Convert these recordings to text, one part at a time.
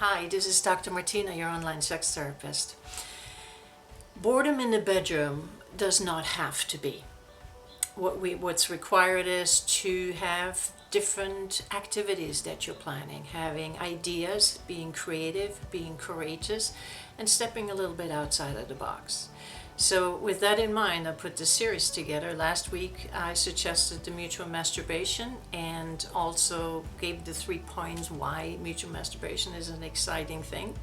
Hi, this is Dr. Martina, your online sex therapist. Boredom in the bedroom does not have to be. What's required is to have different activities that you're planning, having ideas, being creative, being courageous, and stepping a little bit outside of the box. So with that in mind, I put this series together. Last week I suggested the mutual masturbation and also gave the 3 points why mutual masturbation is an exciting thing.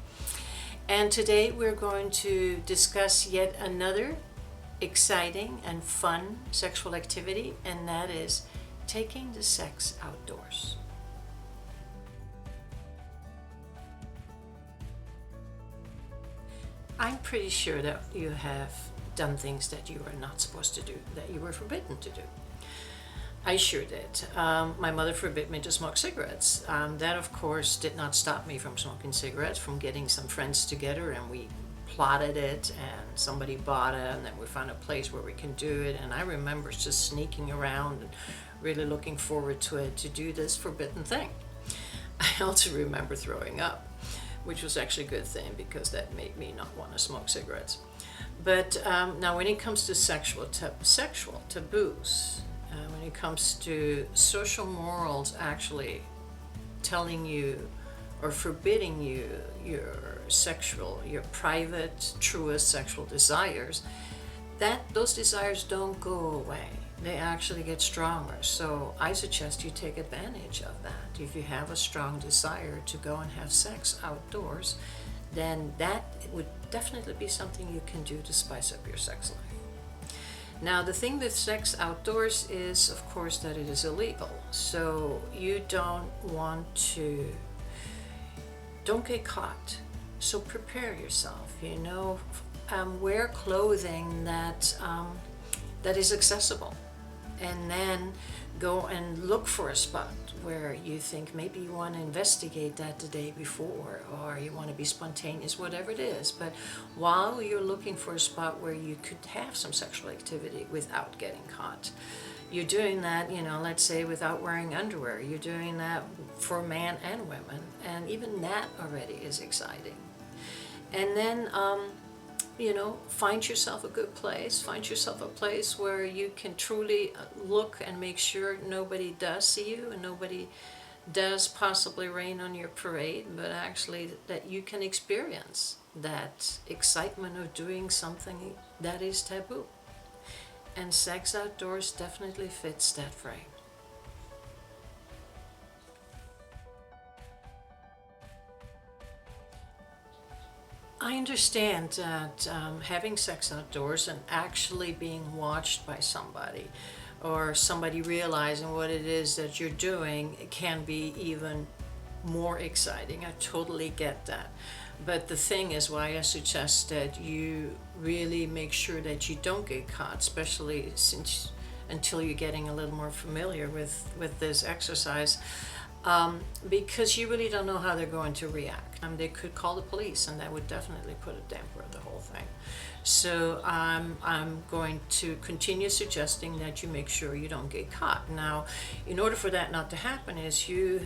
And today we're going to discuss yet another exciting and fun sexual activity, and that is taking the sex outdoors. I'm pretty sure that you have done things that you were not supposed to do, that you were forbidden to do. I sure did. My mother forbid me to smoke cigarettes. That, of course, did not stop me from smoking cigarettes, from getting some friends together, and we plotted it, and somebody bought it, and then we found a place where we can do it. And I remember just sneaking around and really looking forward to it, to do this forbidden thing. I also remember throwing up, which was actually a good thing because that made me not want to smoke cigarettes. But now when it comes to sexual taboos, when it comes to social morals actually telling you or forbidding you your private, truest sexual desires, those desires don't go away. They actually get stronger. So I suggest you take advantage of that. If you have a strong desire to go and have sex outdoors, then that would definitely be something you can do to spice up your sex life. Now, the thing with sex outdoors is, of course, that it is illegal. So you don't get caught. So prepare yourself, wear clothing that is accessible. And then go and look for a spot where you think maybe you want to investigate that the day before, or you want to be spontaneous, whatever it is. But while you're looking for a spot where you could have some sexual activity without getting caught, you're doing that, let's say without wearing underwear. You're doing that for men and women, and even that already is exciting. And then find yourself a good place. Find yourself a place where you can truly look and make sure nobody does see you and nobody does possibly rain on your parade, but actually that you can experience that excitement of doing something that is taboo. And sex outdoors definitely fits that frame. I understand that having sex outdoors and actually being watched by somebody, or somebody realizing what it is that you're doing, can be even more exciting. I totally get that. But the thing is, why I suggest that you really make sure that you don't get caught, especially until you're getting a little more familiar with this exercise. Because you really don't know how they're going to react. They could call the police, and that would definitely put a damper on the whole thing. So I'm going to continue suggesting that you make sure you don't get caught. Now, in order for that not to happen, is your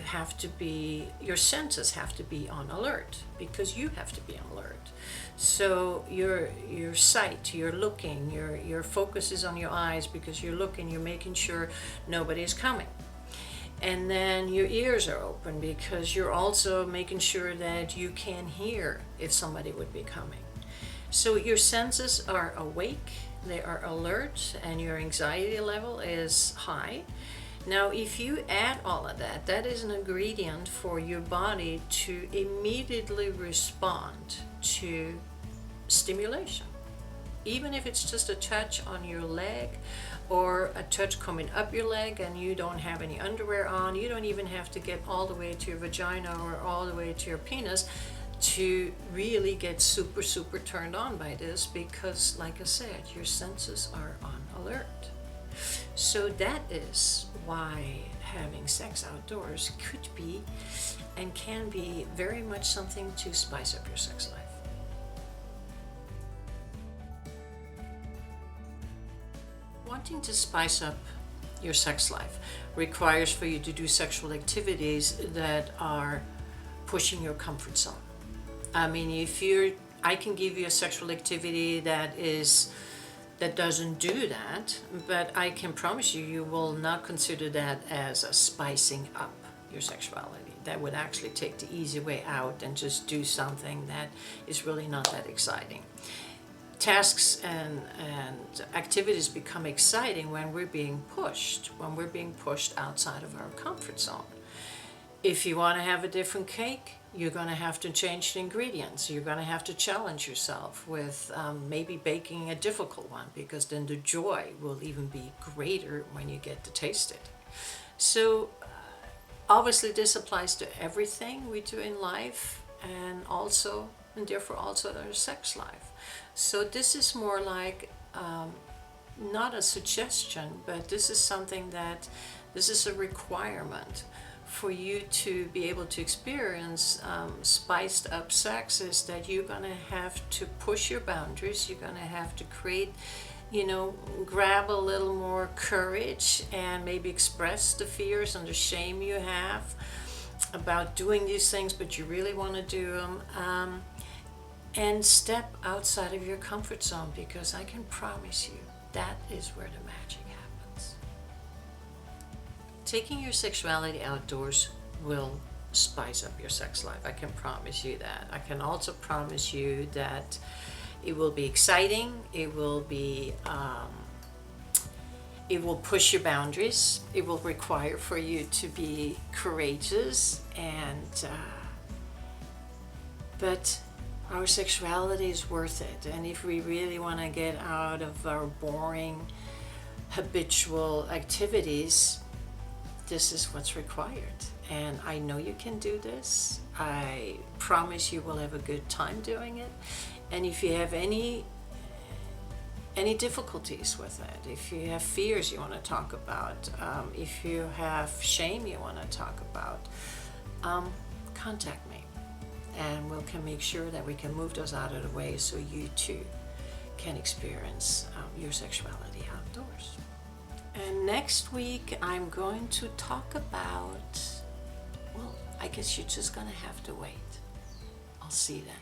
senses have to be on alert, because you have to be on alert. So your sight, you're looking, your focus is on your eyes, because you're looking, you're making sure nobody's coming. And then your ears are open, because you're also making sure that you can hear if somebody would be coming. So your senses are awake, they are alert, and your anxiety level is high. Now, if you add all of that, that is an ingredient for your body to immediately respond to stimulation. Even if it's just a touch on your leg, or a touch coming up your leg and you don't have any underwear on, you don't even have to get all the way to your vagina or all the way to your penis to really get super, super turned on by this, because, like I said, your senses are on alert. So that is why having sex outdoors could be and can be very much something to spice up your sex life. Wanting to spice up your sex life requires for you to do sexual activities that are pushing your comfort zone. I mean, I can give you a sexual activity that doesn't do that, but I can promise you, you will not consider that as a spicing up your sexuality. That would actually take the easy way out and just do something that is really not that exciting. Tasks and activities become exciting when we're being pushed outside of our comfort zone. If you want to have a different cake, you're going to have to change the ingredients. You're going to have to challenge yourself with maybe baking a difficult one, because then the joy will even be greater when you get to taste it. So obviously this applies to everything we do in life, and therefore also our sex life. So this is more like not a suggestion, but this is a requirement for you to be able to experience spiced up sex, is that you're going to have to push your boundaries. You're going to have to create, grab a little more courage and maybe express the fears and the shame you have about doing these things, but you really want to do them. And step outside of your comfort zone, because I can promise you that is where the magic happens. Taking your sexuality outdoors will spice up your sex life. I can promise you that. I can also promise you that it will be exciting. It will push your boundaries. It will require for you to be courageous, but our sexuality is worth it. And if we really want to get out of our boring, habitual activities, this is what's required. And I know you can do this. I promise you will have a good time doing it. And if you have any difficulties with it, if you have fears you want to talk about, if you have shame you want to talk about, contact me. And we can make sure that we can move those out of the way so you too can experience your sexuality outdoors. And next week I'm going to talk about, well, I guess you're just going to have to wait. I'll see you then.